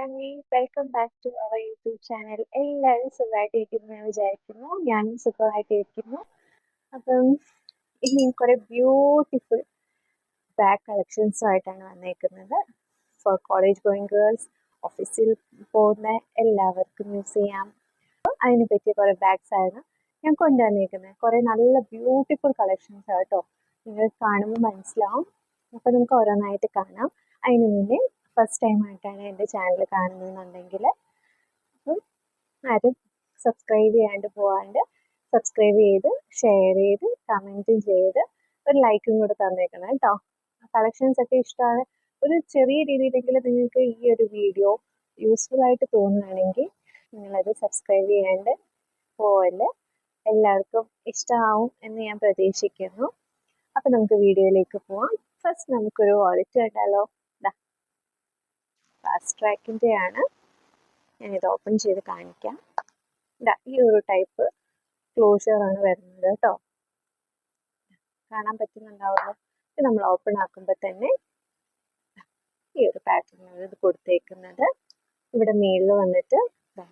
family, welcome back to our YouTube channel. എല്ലാവരും സുഖമായിട്ടിരിക്കുന്നു എന്ന് വിചാരിക്കുന്നു. ഞാനും സുഖമായിട്ടിരിക്കുന്നു. അപ്പം ഇനി കുറെ ബ്യൂട്ടിഫുൾ ബാഗ് കളക്ഷൻസ് ആയിട്ടാണ് വന്നേക്കുന്നത്. ഫോർ കോളേജ് ഗോയിങ് ഗേൾസ്, ഓഫീസിൽ പോകുന്ന എല്ലാവർക്കും യൂസ് ചെയ്യാം. അതിന് പറ്റിയ കുറെ ബാഗ്സ് ആയിരുന്നു ഞാൻ കൊണ്ടുവന്നേക്കുന്നത്. കുറെ നല്ല ബ്യൂട്ടിഫുൾ കളക്ഷൻസ് ആട്ടോ. നിങ്ങൾ കാണുമ്പോൾ മനസ്സിലാവും. അപ്പം നമുക്ക് ഓരോന്നായിട്ട് കാണാം. അതിന് മുന്നേ ഫസ്റ്റ് ടൈം ആയിട്ടാണ് എൻ്റെ ചാനൽ കാണുന്നതെന്നുണ്ടെങ്കിൽ അപ്പം ആരും സബ്സ്ക്രൈബ് ചെയ്യാണ്ട് പോകാണ്ട് സബ്സ്ക്രൈബ് ചെയ്ത് ഷെയർ ചെയ്ത് കമൻറ്റും ചെയ്ത് ഒരു ലൈക്കും കൂടെ തന്നേക്കണം കേട്ടോ. കളക്ഷൻസ് ഒക്കെ ഇഷ്ടമാണ്. ഒരു ചെറിയ രീതിയിലെങ്കിലും നിങ്ങൾക്ക് ഈ ഒരു വീഡിയോ യൂസ്ഫുൾ ആയിട്ട് തോന്നുകയാണെങ്കിൽ നിങ്ങളത് സബ്സ്ക്രൈബ് ചെയ്യാണ്ട് പോവല്ലേ. എല്ലാവർക്കും ഇഷ്ടമാവും എന്ന് ഞാൻ പ്രതീക്ഷിക്കുന്നു. അപ്പം നമുക്ക് വീഡിയോയിലേക്ക് പോവാം. ഫസ്റ്റ് നമുക്കൊരു വാലറ്റ് കണ്ടാലോ. ഫാസ്റ്റ് ട്രാക്കിൻ്റെ ആണ്. ഞാനിത് ഓപ്പൺ ചെയ്ത് കാണിക്കാം. ഈ ഒരു ടൈപ്പ് ക്ലോഷറാണ് വരുന്നത് കേട്ടോ. കാണാൻ പറ്റുന്നുണ്ടാവുമല്ലോ. ഇത് നമ്മൾ ഓപ്പൺ ആക്കുമ്പോൾ തന്നെ ഈ ഒരു പാറ്റേണാണ് ഇത് കൊടുത്തേക്കുന്നത്. ഇവിടെ മേളിൽ വന്നിട്ട്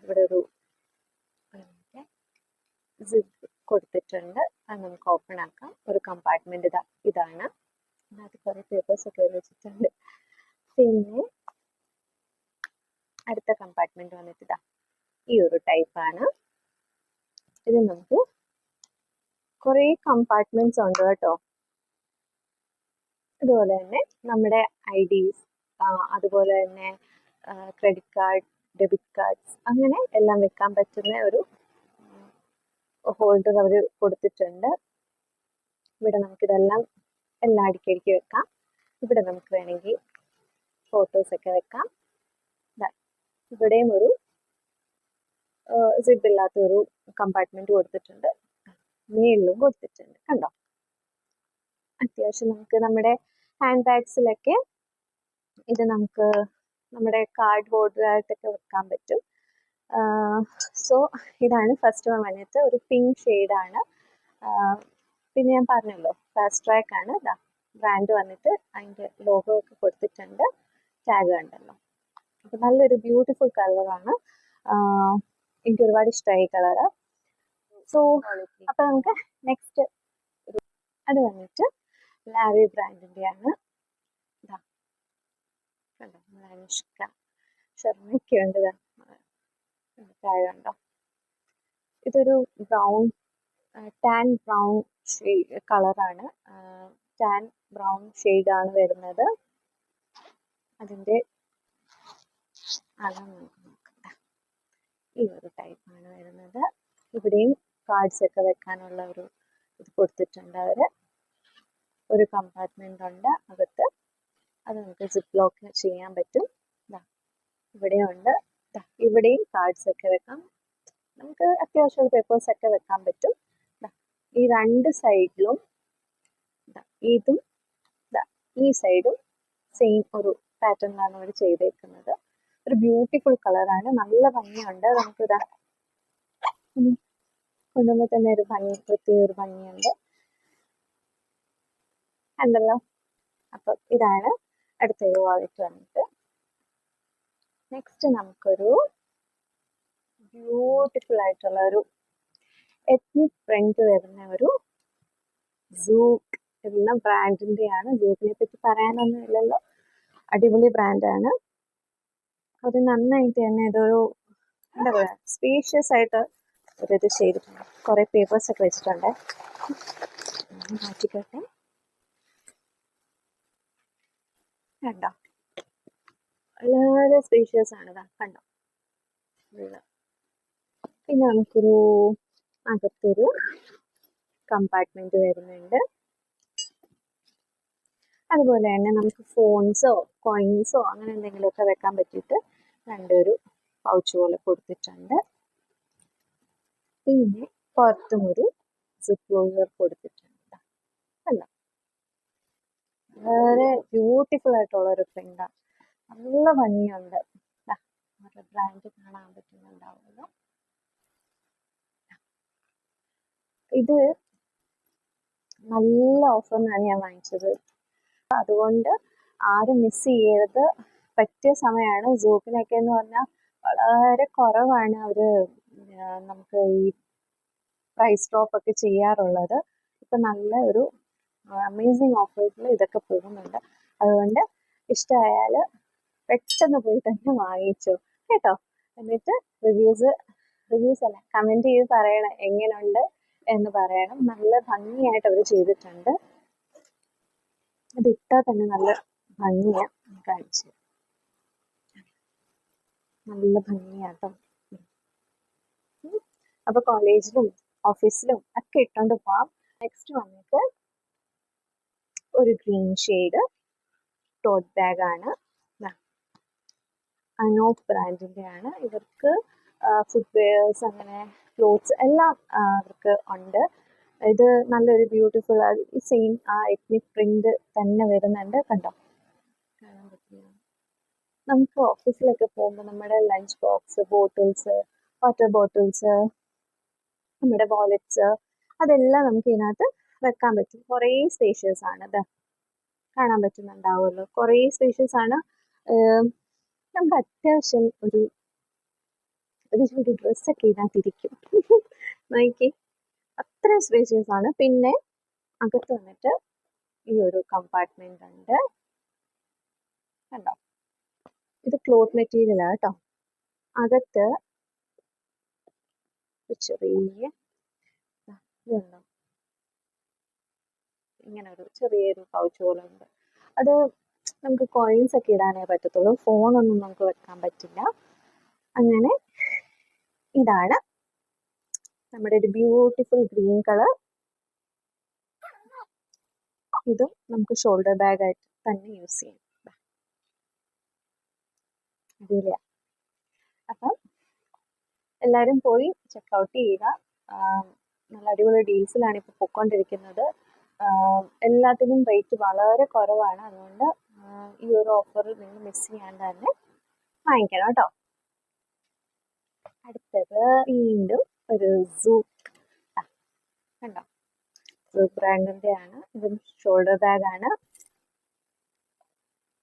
ഇവിടെ ഒരു സിപ്പ് കൊടുത്തിട്ടുണ്ട്. അത് നമുക്ക് ഓപ്പൺ ആക്കാം. ഒരു കമ്പാർട്ട്മെന്റ് ഇതാണ്. അത് കുറേ പേപ്പേഴ്സ് ഒക്കെ വെച്ചിട്ടുണ്ട്. പിന്നെ അടുത്ത കമ്പാർട്ട്മെന്റ് വന്നിട്ട് ഈ ഒരു ടൈപ്പാണ്. ഇത് നമുക്ക് കുറേ കമ്പാർട്ട്മെന്റ്സ് ഉണ്ട് കേട്ടോ. അതുപോലെ തന്നെ നമ്മുടെ IDs, അതുപോലെ തന്നെ ക്രെഡിറ്റ് കാർഡ്, ഡെബിറ്റ് കാർഡ്സ്, അങ്ങനെ എല്ലാം വെക്കാൻ പറ്റുന്ന ഒരു ഹോൾഡർ അവർ കൊടുത്തിട്ടുണ്ട്. ഇവിടെ നമുക്കിതെല്ലാം എല്ലാം അടുക്കി വെക്കാം. ഇവിടെ നമുക്ക് വേണമെങ്കിൽ ഫോട്ടോസൊക്കെ വെക്കാം. ഇവിടെയും ഒരു സിബ് ഇല്ലാത്തൊരു കമ്പാർട്ട്മെന്റ് കൊടുത്തിട്ടുണ്ട്. മേളിലും കൊടുത്തിട്ടുണ്ട്. കണ്ടോ, അത്യാവശ്യം നമുക്ക് നമ്മുടെ ഹാൻഡ് ബാഗ്സിലൊക്കെ ഇത് നമുക്ക് നമ്മുടെ കാർഡ് ബോർഡറായിട്ടൊക്കെ വെക്കാൻ പറ്റും. സോ ഇതാണ് ഫസ്റ്റ് വൺ വന്നിട്ട് ഒരു പിങ്ക് ഷെയ്ഡാണ്. പിന്നെ ഞാൻ പറഞ്ഞല്ലോ ഫാസ്റ്റ് ട്രാക്ക് ആണ്. ബ്രാൻഡ് വന്നിട്ട് അതിൻ്റെ ലോഗോ ഒക്കെ കൊടുത്തിട്ടുണ്ട്. ടാഗ് കണ്ടല്ലോ. അപ്പം നല്ലൊരു ബ്യൂട്ടിഫുൾ കളറാണ്. എനിക്ക് ഒരുപാട് ഇഷ്ടമായി കളറ്. സോ അപ്പം നമുക്ക് നെക്സ്റ്റ് അത് വന്നിട്ട് ലാവി ബ്രാൻഡിൻ്റെ ആണ്. കണ്ടോ, അനുഷ്ക ശർമ്മയൊക്കെ ഉണ്ട്. താഴെ കണ്ടോ, ഇതൊരു ബ്രൗൺ ടാൻ ബ്രൗൺ കളറാണ്. ടാൻ ബ്രൗൺ ഷെയ്ഡാണ് വരുന്നത്. അതിൻ്റെ അളവ് നമുക്ക് നോക്കാം. ഈ ഒരു ടൈപ്പാണ് വരുന്നത്. ഇവിടെയും കാർഡ്സ് ഒക്കെ വെക്കാനുള്ള ഒരു ഇത് കൊടുത്തിട്ടുണ്ട് അവർ. ഒരു കമ്പാർട്ട്മെന്റ് ഉണ്ട് അകത്ത്. അത് നമുക്ക് സിപ്പ് ലോക്ക് ചെയ്യാൻ പറ്റും. ഇവിടെയും ഉണ്ട്. ഇവിടെയും കാർഡ്സ് ഒക്കെ വെക്കാം. നമുക്ക് അത്യാവശ്യം പേപ്പേഴ്സ് ഒക്കെ വെക്കാൻ പറ്റും. ഈ രണ്ട് സൈഡിലും ഇതും ഈ സൈഡും സെയിം ഒരു പാറ്റേണിലാണ് അവർ ചെയ്തേക്കുന്നത്. ഒരു ബ്യൂട്ടിഫുൾ കളറാണ്. നല്ല ഭംഗിയുണ്ട്. നമുക്ക് കൊണ്ടുമ്പോൾ തന്നെ ഒരു ഭംഗി, പ്രത്യേക ഒരു ഭംഗിയുണ്ട്. ഉണ്ടല്ലോ. അപ്പം ഇതാണ് അടുത്തൊരു വാലറ്റ് വന്നിട്ട്. നെക്സ്റ്റ് നമുക്കൊരു ബ്യൂട്ടിഫുൾ ആയിട്ടുള്ള ഒരു എത്നിക് പ്രിന്റ് വരുന്ന ഒരു സൂക്ക് എന്ന ബ്രാൻഡിന്റെ ആണ്. സൂക്കിനെ പറ്റി പറയാനൊന്നും ഇല്ലല്ലോ. അടിപൊളി ബ്രാൻഡാണ്. അത് നന്നായിട്ട് തന്നെ ഇതൊരു എന്താ പറയുക, സ്പേഷ്യസ് ആയിട്ട് ഒരിത് ചെയ്തിട്ടുണ്ട്. കുറെ പേപ്പേഴ്സ് ഒക്കെ വെച്ചിട്ടുണ്ട്. മാറ്റിക്കട്ടെ. കണ്ടോ, വളരെ സ്പേഷ്യസ് ആണ്. കണ്ടോ. പിന്നെ നമുക്കൊരു അകത്തൊരു കമ്പാർട്ട്മെന്റ് വരുന്നുണ്ട്. അതുപോലെ തന്നെ നമുക്ക് ഫോൺസോ കോയിൻസോ അങ്ങനെ എന്തെങ്കിലുമൊക്കെ വെക്കാൻ പറ്റിയിട്ട് രണ്ടൊരു പൗച്ച് പോലെ കൊടുത്തിട്ടുണ്ട്. പിന്നെ പുറത്തും ഒരു സിപ്പ് ക്ലോസർ കൊടുത്തിട്ടുണ്ട്. അല്ല, വളരെ ബ്യൂട്ടിഫുൾ ആയിട്ടുള്ള ഒരു പ്രിന്റാണ്. നല്ല ഭംഗിയുണ്ട്. ബ്രാൻഡ് കാണാൻ പറ്റുന്നുണ്ടാവുമല്ലോ. ഇത് നല്ല ഓഫറിനാണ് ഞാൻ വാങ്ങിച്ചത്. അതുകൊണ്ട് ആരും മിസ് ചെയ്യരുത്. പറ്റിയ സമയമാണ്. സൂക്കിനൊക്കെ എന്ന് പറഞ്ഞാൽ വളരെ കുറവാണ് അവർ നമുക്ക് ഈ പ്രൈസ് ഡ്രോപ്പ് ഒക്കെ ചെയ്യാറുള്ളത്. ഇപ്പം നല്ല ഒരു അമേസിങ് ഓഫേഴ്സിൽ ഇതൊക്കെ പോകുന്നുണ്ട്. അതുകൊണ്ട് ഇഷ്ടമായാൽ പെട്ടെന്ന് പോയി തന്നെ വാങ്ങിച്ചു കേട്ടോ. എന്നിട്ട് റിവ്യൂസ് അല്ല, കമൻറ്റ് ചെയ്ത് പറയണം എങ്ങനെയുണ്ട് എന്ന് പറയണം. നല്ല ഭംഗിയായിട്ട് അവർ ചെയ്തിട്ടുണ്ട്. അത് ഇട്ടാൽ തന്നെ നല്ല ഭംഗിയാണ്. കാണിച്ചു, നല്ല ഭംഗിയാട്ടോ. അപ്പൊ കോളേജിലും ഓഫീസിലും ഒക്കെ ഇട്ടോണ്ട് പോവാം. നെക്സ്റ്റ് വന്നിട്ട് ഒരു ഗ്രീൻ ഷെയ്ഡ് ടോട്ട് ബാഗ് ആണ്. അനോപ്പ് ബ്രാൻഡിന്റെ ആണ്. ഇവർക്ക് ഫുട്വെയർസ് അങ്ങനെ ക്ലോത്ത്സ് എല്ലാം അവർക്ക് ഉണ്ട്. ഇത് നല്ലൊരു ബ്യൂട്ടിഫുൾ സെയിം ആ എത്നിക് പ്രിന്റ് തന്നെ വരുന്നുണ്ട്. കണ്ടോ, കാണാൻ പറ്റില്ല. നമുക്ക് ഓഫീസിലൊക്കെ പോകുമ്പോൾ നമ്മുടെ lunch box, bottles, water bottles, നമ്മുടെ വാലറ്റ്സ്, അതെല്ലാം നമുക്ക് ഇതിനകത്ത് വെക്കാൻ പറ്റും. കുറേ സ്പേഷ്യസ് ആണ്. ഇത് കാണാൻ പറ്റുന്നുണ്ടാവുമല്ലോ, കുറേ സ്പേഷ്യസ് ആണ്. നമുക്ക് അത്യാവശ്യം ഒരു ഡ്രസ്സൊക്കെ ഇതിനകത്തിരിക്കും. നോക്കി, അത്ര സ്പേഷ്യസ് ആണ്. പിന്നെ അകത്ത് വന്നിട്ട് ഈ ഒരു കമ്പാർട്ട്മെന്റ് ഉണ്ട്. കണ്ടോ, ഇത് ക്ലോത്ത് മെറ്റീരിയൽ ആണ് കേട്ടോ. അകത്ത് ചെറിയ ഇതുണ്ടോ, ഇങ്ങനെ ഒരു ചെറിയൊരു പൗച്ച് പോലെ ഉണ്ട്. അത് നമുക്ക് കോയിൻസ് ഒക്കെ ഇടാനേ പറ്റത്തുള്ളൂ, ഫോണൊന്നും നമുക്ക് വെക്കാൻ പറ്റില്ല. അങ്ങനെ ഇതാണ് നമ്മുടെ ഒരു ബ്യൂട്ടിഫുൾ ഗ്രീൻ കളർ. ഇതും നമുക്ക് ഷോൾഡർ ബാഗ് ആയിട്ട് തന്നെ യൂസ് ചെയ്യാം. അടിപൊളിയാ. അപ്പം എല്ലാവരും പോയി ചെക്കൗട്ട് ചെയ്യുക. നല്ല അടിപൊളി ഡീൽസിലാണ് ഇപ്പോൾ പൊയ്ക്കൊണ്ടിരിക്കുന്നത്. എല്ലാത്തിനും റേറ്റ് വളരെ കുറവാണ്. അതുകൊണ്ട് ഈ ഒരു ഓഫർ നിങ്ങൾ മിസ് ചെയ്യാണ്ട് തന്നെ വാങ്ങിക്കണം കേട്ടോ. അടുത്തത് വീണ്ടും ഒരു സൂക്ക്. കണ്ടോ, സൂക്ക് ബ്രാൻഡിന്റെ ആണ്. ഇതും ഷോൾഡർ ബാഗ് ആണ്.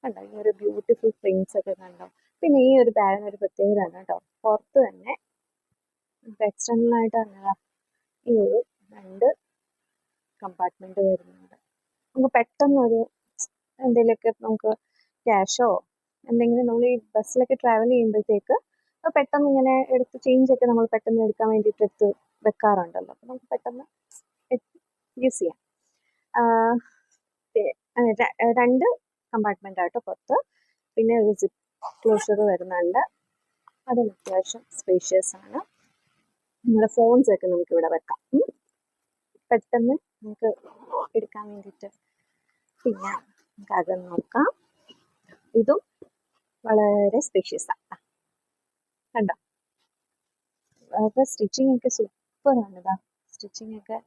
കണ്ടോ, ഈ ഒരു ബ്യൂട്ടിഫുൾ പ്രിന്റ്സ് ഒക്കെ കണ്ടോ. പിന്നെ ഈ ഒരു ബാഗിന് ഒരു പ്രത്യേകത ആണ് കേട്ടോ. പുറത്ത് തന്നെ എക്സ്റ്റേണൽ ആയിട്ട് തന്നെ ഈ ഒരു 2 കമ്പാർട്ട്മെന്റ് വരുന്നുണ്ട്. നമുക്ക് പെട്ടെന്നൊരു എന്തെങ്കിലുമൊക്കെ നമുക്ക് ക്യാഷോ എന്തെങ്കിലും നമ്മൾ ഈ ബസ്സിലൊക്കെ ട്രാവൽ ചെയ്യുമ്പോഴത്തേക്ക് പെട്ടെന്ന് ഇങ്ങനെ എടുത്ത് ചേഞ്ച് ഒക്കെ നമ്മൾ പെട്ടെന്ന് എടുക്കാൻ വേണ്ടിയിട്ട് എടുത്ത് വെക്കാറുണ്ടല്ലോ. അപ്പം നമുക്ക് പെട്ടെന്ന് യൂസ് ചെയ്യാം. 2 കമ്പാർട്ട്മെന്റ് ആയിട്ട് പുറത്ത്. പിന്നെ ഒരു സിപ്പ് ക്ലോഷർ വരുന്നുണ്ട്. അതും അത്യാവശ്യം സ്പേഷ്യസ് ആണ്. നമ്മുടെ ഫോൺസ് ഒക്കെ നമുക്ക് ഇവിടെ വെക്കാം, പെട്ടെന്ന് നമുക്ക് എടുക്കാൻ വേണ്ടിയിട്ട്. പിന്നെ നമുക്ക് അകം നോക്കാം. ഇതും വളരെ സ്പേഷ്യസ് ആണ്. കണ്ടോ, അപ്പോൾ സ്റ്റിച്ചിങ് ഒക്കെ സൂപ്പറാണ്. ഇതാ സ്റ്റിച്ചിങ് ഒക്കെ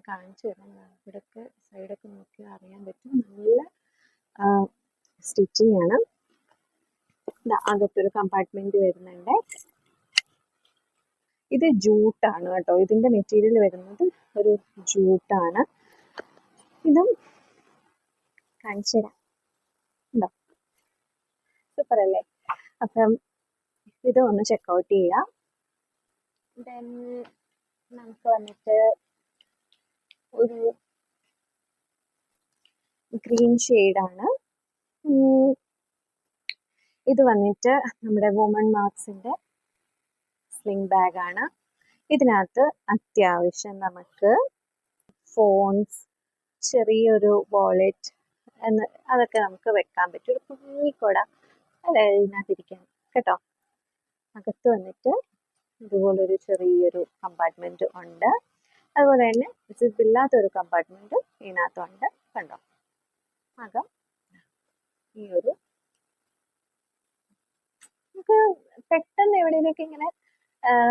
കാണിച്ചു തരാം. ഇവിടെയൊക്കെ സൈഡൊക്കെ നോക്കി അറിയാൻ പറ്റും. നല്ല സ്റ്റിച്ചിങ് ആണ്. അകത്തൊരു കമ്പാർട്ട്മെന്റ് വരുന്നുണ്ട്. ഇത് ജൂട്ടാണ് കേട്ടോ. ഇതിന്റെ മെറ്റീരിയൽ വരുന്നത് ഒരു ജൂട്ടാണ്. ഇതും കാണിച്ചു തരാം. ഉണ്ടോ, സൂപ്പർ അല്ലേ? അപ്പം ഇത് ഒന്ന് ചെക്കൗട്ട് ചെയ്യാം. ദെൻ നമുക്ക് വന്നിട്ട് ഒരു ഗ്രീൻ ഷെയ്ഡാണ്. ഇത് വന്നിട്ട് നമ്മുടെ വുമൺ മാർക്സിന്റെ സ്ലിംഗ് ബാഗ് ആണ്. ഇതിനകത്ത് അത്യാവശ്യം നമുക്ക് ഫോൺസ്, ചെറിയൊരു വാലറ്റ് അതൊക്കെ നമുക്ക് വെക്കാൻ പറ്റും. ഒരു കുഞ്ഞിക്കൊട അല്ലെ ഇതിനകത്തിരിക്കാൻ കേട്ടോ. അകത്ത് വന്നിട്ട് ഇതുപോലൊരു ചെറിയൊരു കമ്പാർട്ട്മെന്റ് ഉണ്ട്. അതുപോലെ തന്നെ സിപ്പ് ഇല്ലാത്തൊരു കമ്പാർട്ട്മെന്റ് ഇതിനകത്തുണ്ട്. കണ്ടോ, അകം ഈ ഒരു നമുക്ക് പെട്ടെന്ന് എവിടെയെങ്കിലൊക്കെ ഇങ്ങനെ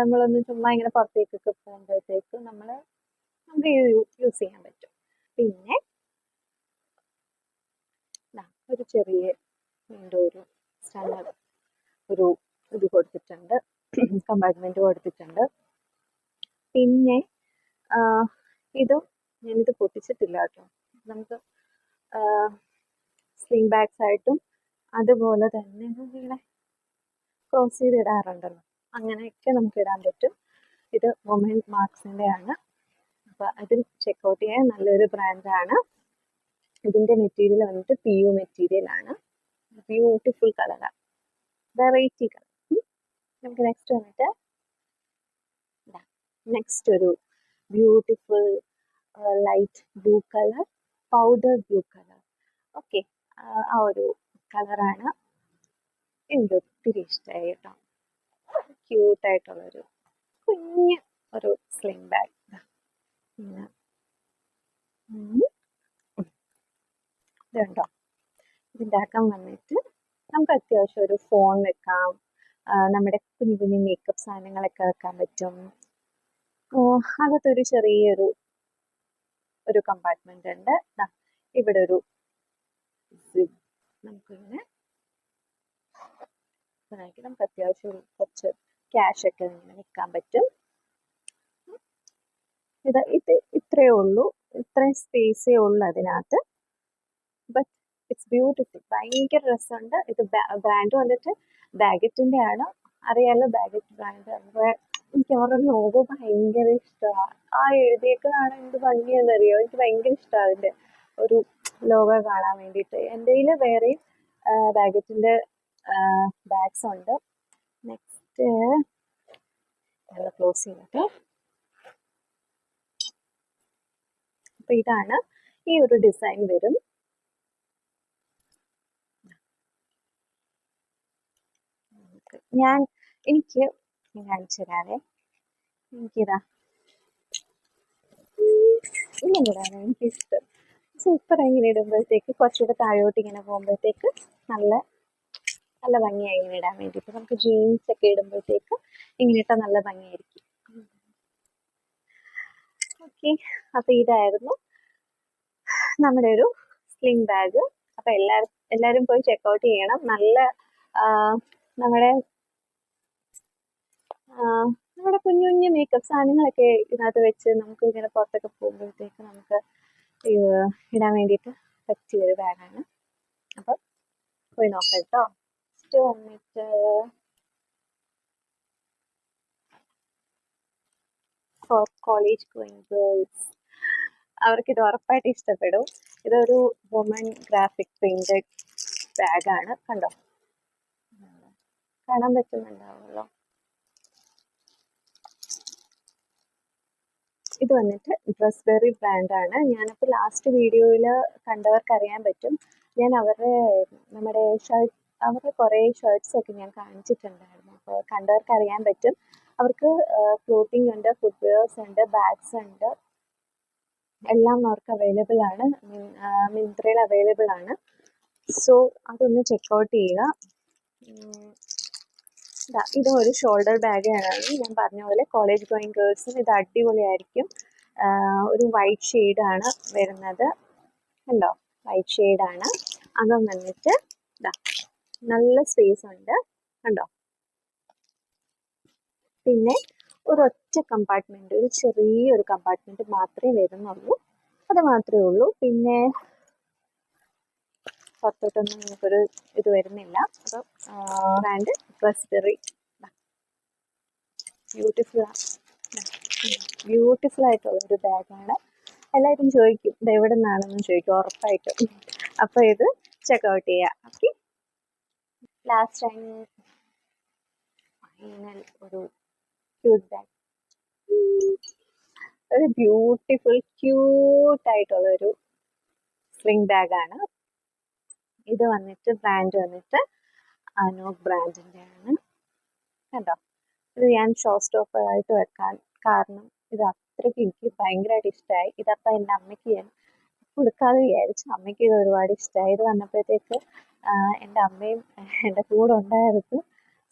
നമ്മളൊന്ന് ചുമ്മാ ഇങ്ങനെ പുറത്തേക്കൊക്കെ പോകുമ്പോഴത്തേക്ക് നമുക്ക് യൂസ് ചെയ്യാൻ പറ്റും. പിന്നെ ഒരു ചെറിയ ഒരു സ്റ്റാൻഡേർഡ് ഒരു ഇത് കൊടുത്തിട്ടുണ്ട്, കമ്പാർട്ട്മെന്റ് കൊടുത്തിട്ടുണ്ട്. പിന്നെ ഇതും ഞാനിത് പൊട്ടിച്ചിട്ടില്ല കേട്ടോ. നമുക്ക് സ്ലിംഗ് ബാഗ്സ് ആയിട്ടും അതുപോലെ തന്നെ ഇങ്ങനെ ക്രോസ് ചെയ്ത് ഇടാറുണ്ടല്ലോ, അങ്ങനെയൊക്കെ നമുക്ക് ഇടാൻ പറ്റും. ഇത് വുമൻ മാർക്സിൻ്റെ ആണ്. അപ്പോൾ അതിൽ ചെക്കൗട്ട് ചെയ്യാൻ നല്ലൊരു ബ്രാൻഡാണ്. ഇതിൻ്റെ മെറ്റീരിയൽ വന്നിട്ട് PU മെറ്റീരിയൽ ആണ്. ബ്യൂട്ടിഫുൾ കളറാണ്, വെറൈറ്റി കളർ. നമുക്ക് നെക്സ്റ്റ് വന്നിട്ട് നെക്സ്റ്റ് ഒരു beautiful light blue colour, powder blue colour. Okay, ആ ഒരു കളറാണ് എനിക്ക് ഒത്തിരി ഇഷ്ടമായി കേട്ടോ. ക്യൂട്ടായിട്ടുള്ളൊരു കുഞ്ഞ് ഒരു സ്ലിംഗ് ബാഗ്. പിന്നെ ഇതുണ്ടോ, ഇതിൻ്റെ അകം വന്നിട്ട് നമുക്ക് അത്യാവശ്യം ഒരു ഫോൺ വെക്കാം, നമ്മുടെ കുഞ്ഞു കുഞ്ഞു മേക്കപ്പ് സാധനങ്ങളൊക്കെ വെക്കാൻ പറ്റും. അകത്തൊരു ചെറിയൊരു കമ്പാർട്ട്മെന്റ് ഉണ്ട്. ഇവിടെ ഒരു നമുക്കിങ്ങനെ നമുക്ക് അത്യാവശ്യം കുറച്ച് ക്യാഷ് ഒക്കെ ഇങ്ങനെ വെക്കാൻ പറ്റും. ഇത് ഇത്രയേ ഉള്ളൂ, ഇത്രയും സ്പേസേ ഉള്ളൂ അതിനകത്ത്. ബട്ട് ഇറ്റ്സ് ബ്യൂട്ടിഫുൾ, ഭയങ്കര രസമുണ്ട്. ഇത് ബ്രാൻഡ് വന്നിട്ട് ബാഗറ്റിൻ്റെ ആണ്, അറിയാലോ ബാഗറ്റ് ബ്രാൻഡ്. എനിക്ക് അവരുടെ ലോഗോ ഭയങ്കര ഇഷ്ടമാണ്. ആ എഴുതിയേക്കുന്നതാണ് എന്ത് ഭംഗിയെന്നറിയോ, എനിക്ക് ഭയങ്കര ഇഷ്ടമാണ് അതിൻ്റെ ഒരു ലോഗോ കാണാൻ വേണ്ടിയിട്ട്. എൻ്റെ കയ്യിൽ വേറെയും ബാഗറ്റിൻ്റെ ബാഗ്സ് ഉണ്ട്. നെക്സ്റ്റ് ക്ലോസ് ചെയ്തിട്ട്, അപ്പൊ ഇതാണ് ഈ ഒരു ഡിസൈൻ വരും. എനിക്ക് കാണിച്ചു തരാവേ. എനിക്കിതാ ഇങ്ങനെ എനിക്കിഷ്ടം. സൂപ്പർ ഇങ്ങനെ ഇടുമ്പോഴത്തേക്ക് കുറച്ചുകൂടെ താഴോട്ട് ഇങ്ങനെ പോകുമ്പോഴത്തേക്ക് നല്ല നല്ല ഭംഗിയായി ഇങ്ങനെ ഇടാൻ വേണ്ടിയിട്ട്. നമുക്ക് ജീൻസ് ഒക്കെ ഇടുമ്പോഴത്തേക്ക് ഇങ്ങനെ ഇട്ടാൽ നല്ല ഭംഗിയായിരിക്കും. ഓക്കെ, അപ്പൊ ഇതായിരുന്നു നമ്മുടെ ഒരു സ്ലിംഗ് ബാഗ്. അപ്പൊ എല്ലാരും പോയി ചെക്കൗട്ട് ചെയ്യണം. നല്ല നമ്മുടെ കുഞ്ഞു കുഞ്ഞു മേക്കപ്പ് സാധനങ്ങളൊക്കെ ഇതിനകത്ത് വെച്ച് നമുക്ക് ഇങ്ങനെ പുറത്തൊക്കെ പോകുമ്പോഴത്തേക്ക് നമുക്ക് ഇടാൻ വേണ്ടിയിട്ട് പറ്റിയ ഒരു ബാഗാണ്. അപ്പൊ പോയി നോക്കാം കേട്ടോ. നെക്സ്റ്റ് വന്നിട്ട് ഫോർ കോളേജ് ഗോയിങ് ഗേൾസ്, അവർക്ക് ഇത് ഉറപ്പായിട്ട് ഇഷ്ടപ്പെടും. ഇതൊരു വുമൺ ഗ്രാഫിക് പ്രിന്റഡ് ബാഗാണ്. കണ്ടോ, കാണാൻ പറ്റുന്നുണ്ടാവുമല്ലോ. ഇത് വന്നിട്ട് ഡ്രസ്ബെറി ബ്രാൻഡാണ്. ഞാനിപ്പോൾ ലാസ്റ്റ് വീഡിയോയിൽ കണ്ടവർക്ക് അറിയാൻ പറ്റും, ഞാൻ നമ്മുടെ അവരുടെ കുറേ ഷർട്ട്സ് ഒക്കെ ഞാൻ കാണിച്ചിട്ടുണ്ടായിരുന്നു. അപ്പോൾ കണ്ടവർക്ക് അറിയാൻ പറ്റും. അവർക്ക് ക്ലോത്തിങ് ഉണ്ട്, ഫുട്വെയർസ് ഉണ്ട്, ബാഗ്സ് ഉണ്ട്, എല്ലാം അവർക്ക് അവൈലബിൾ ആണ്. മിന്ത്രയിൽ അവൈലബിൾ ആണ്. സോ അതൊന്ന് ചെക്കൗട്ട് ചെയ്യുക. ഇതും ഒരു ഷോൾഡർ ബാഗാണ്. ഞാൻ പറഞ്ഞ പോലെ കോളേജ് ഗോയിങ് ഗേൾസിന് ഇത് അടിപൊളിയായിരിക്കും. ഒരു വൈറ്റ് ഷെയ്ഡാണ് വരുന്നത്. കണ്ടോ, വൈറ്റ് ഷെയ്ഡാണ്. അകം വന്നിട്ട് നല്ല സ്പേസ് ഉണ്ട്, കണ്ടോ. പിന്നെ ഒരൊറ്റ കമ്പാർട്ട്മെന്റ്, ഒരു ചെറിയൊരു കമ്പാർട്ട്മെന്റ് മാത്രമേ വരുന്നുള്ളൂ, അത് മാത്രമേ ഉള്ളൂ. പിന്നെ പുറത്തോട്ടൊന്നും നമുക്കൊരു ഇത് വരുന്നില്ല. അപ്പോൾ ബ്രാൻഡ് ഡ്രസ്ബെറി, ബ്യൂട്ടിഫുൾ ആയിട്ടുള്ളൊരു ബാഗാണ്. എല്ലാവരും ചോദിക്കും ഇത് എവിടെ നിന്നാണെന്ന് ചോദിക്കും, ഉറപ്പായിട്ടും. അപ്പോൾ ഇത് ചെക്കൗട്ട് ചെയ്യാം. ഓക്കെ, ലാസ്റ്റ് ടൈം ഫൈനൽ ഒരു ക്യൂട്ട് ബാഗ്, ഒരു ബ്യൂട്ടിഫുൾ ക്യൂട്ടായിട്ടുള്ളൊരു സ്ലിംഗ് ബാഗാണ്. ഇത് വന്നിട്ട് ബ്രാൻഡ് വന്നിട്ട് അനോക് ബ്രാൻഡിൻ്റെ ആണ്. കണ്ടോ, ഇത് ഞാൻ ഷോ സ്റ്റോപ്പർ ആയിട്ട് വെക്കാൻ കാരണം ഇത് അത്രയ്ക്ക് എനിക്ക് ഭയങ്കരമായിട്ട് ഇഷ്ടമായി. ഇതപ്പോൾ എൻ്റെ അമ്മയ്ക്ക് ഞാൻ കൊടുക്കാതെ വിചാരിച്ചു. അമ്മയ്ക്ക് ഇത് ഒരുപാട് ഇഷ്ടമായി. ഇത് വന്നപ്പോഴത്തേക്ക് എൻ്റെ അമ്മയും എൻ്റെ കൂടെ ഉണ്ടായിരുന്നു.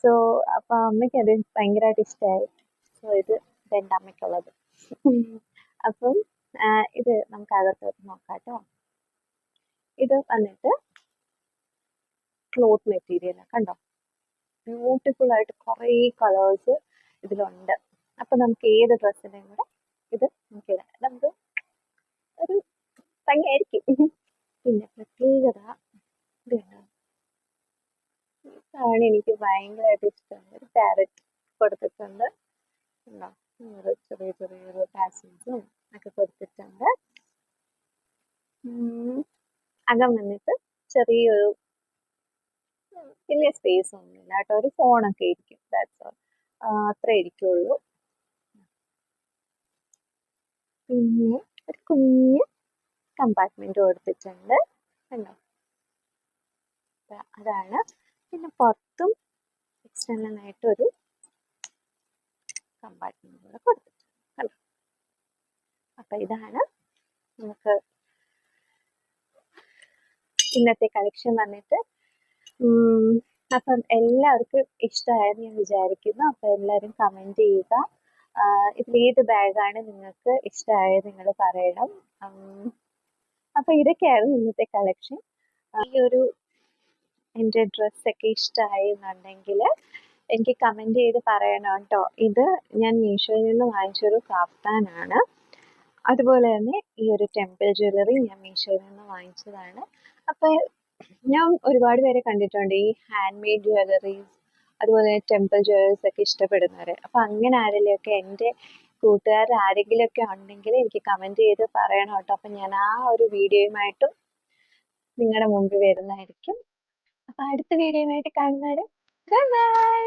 സോ അപ്പോൾ അമ്മയ്ക്ക് അത് ഭയങ്കരമായിട്ട് ഇഷ്ടമായി. സോ ഇത് എൻ്റെ അമ്മയ്ക്കുള്ളത്. അപ്പം ഇത് നമുക്ക് അകത്തോട്ട് നോക്കാം കേട്ടോ. ഇത് വന്നിട്ട് ക്ലോത്ത് മെറ്റീരിയൽ, കണ്ടോ, ബ്യൂട്ടിഫുൾ ആയിട്ട് കുറേ കളേഴ്സ് ഇതിലുണ്ട്. അപ്പൊ നമുക്ക് ഏത് ഡ്രസ്സിൻ്റെയും കൂടെ ഇത് നമുക്ക് ഇടാം. നമുക്ക് ഒരു ഭംഗിയായിരിക്കും. പിന്നെ പ്രത്യേകത ഇതുണ്ട്, ഭയങ്കരമായിട്ട് ഇഷ്ടമാണ്. ഒരു പാരറ്റ് കൊടുത്തിട്ടുണ്ട്. ഉണ്ടോ? ചെറിയ ചെറിയൊരു ടാസിൽസും ഒക്കെ കൊടുത്തിട്ടുണ്ട്. അകം വന്നിട്ട് ചെറിയൊരു വലിയ സ്പേസ് ഒന്നുമില്ല കേട്ടോ. ഒരു ഫോണൊക്കെ ഇരിക്കും. That's all. അത്രേ ഇരിക്കുള്ളൂ. പിന്നെ ഒരു കുഞ്ഞ് കമ്പാർട്ട്മെന്റ് കൊടുത്തിട്ടുണ്ട്. കണ്ടോ? അതാണ്. പിന്നെ പുറത്തും എക്സ്റ്റേണൽ ആയിട്ടൊരു കമ്പാർട്ട്മെന്റ് കൂടെ കൊടുത്തിട്ടുണ്ട്. കണ്ടോ? അപ്പൊ ഇതാണ് നമുക്ക് ഇന്നത്തെ കളക്ഷൻ വന്നിട്ട്. അപ്പം എല്ലാവർക്കും ഇഷ്ടമായെന്ന് ഞാൻ വിചാരിക്കുന്നു. അപ്പൊ എല്ലാവരും കമന്റ് ചെയ്യുക. ഇതിലേത് ബാഗാണ് നിങ്ങൾക്ക് ഇഷ്ടമായത് നിങ്ങൾ പറയണം. അപ്പൊ ഇതൊക്കെയായിരുന്നു ഇന്നത്തെ കളക്ഷൻ. ഈ ഒരു എൻ്റെ ഡ്രസ്സൊക്കെ ഇഷ്ടമായി എന്നുണ്ടെങ്കിൽ എനിക്ക് കമന്റ് ചെയ്ത് പറയണം കേട്ടോ. ഇത് ഞാൻ മീഷോയിൽ നിന്ന് വാങ്ങിച്ചൊരു കാഫ്താനാണ്. അതുപോലെ തന്നെ ഈ ഒരു ടെമ്പിൾ ജ്വല്ലറി ഞാൻ മീഷോയിൽ നിന്ന് വാങ്ങിച്ചതാണ്. അപ്പൊ ഞാൻ ഒരുപാട് പേരെ കണ്ടിട്ടുണ്ട് ഈ ഹാൻഡ് മെയ്ഡ് ജ്വല്ലറീസ്, അതുപോലെ ടെമ്പിൾ ജ്വല്ലറീസ് ഒക്കെ ഇഷ്ടപ്പെടുന്നവരെ. അപ്പൊ അങ്ങനെ ആരെങ്കിലുമൊക്കെ എൻ്റെ കൂട്ടുകാർ ആരെങ്കിലുമൊക്കെ ഉണ്ടെങ്കിൽ എനിക്ക് കമന്റ് ചെയ്ത് പറയണം കേട്ടോ. അപ്പൊ ഞാൻ ആ ഒരു വീഡിയോയുമായിട്ടും നിങ്ങളുടെ മുമ്പിൽ വരുന്നതായിരിക്കും. അപ്പൊ അടുത്ത വീഡിയോയുമായിട്ട് കാണുന്നവരെ ബൈ ബൈ.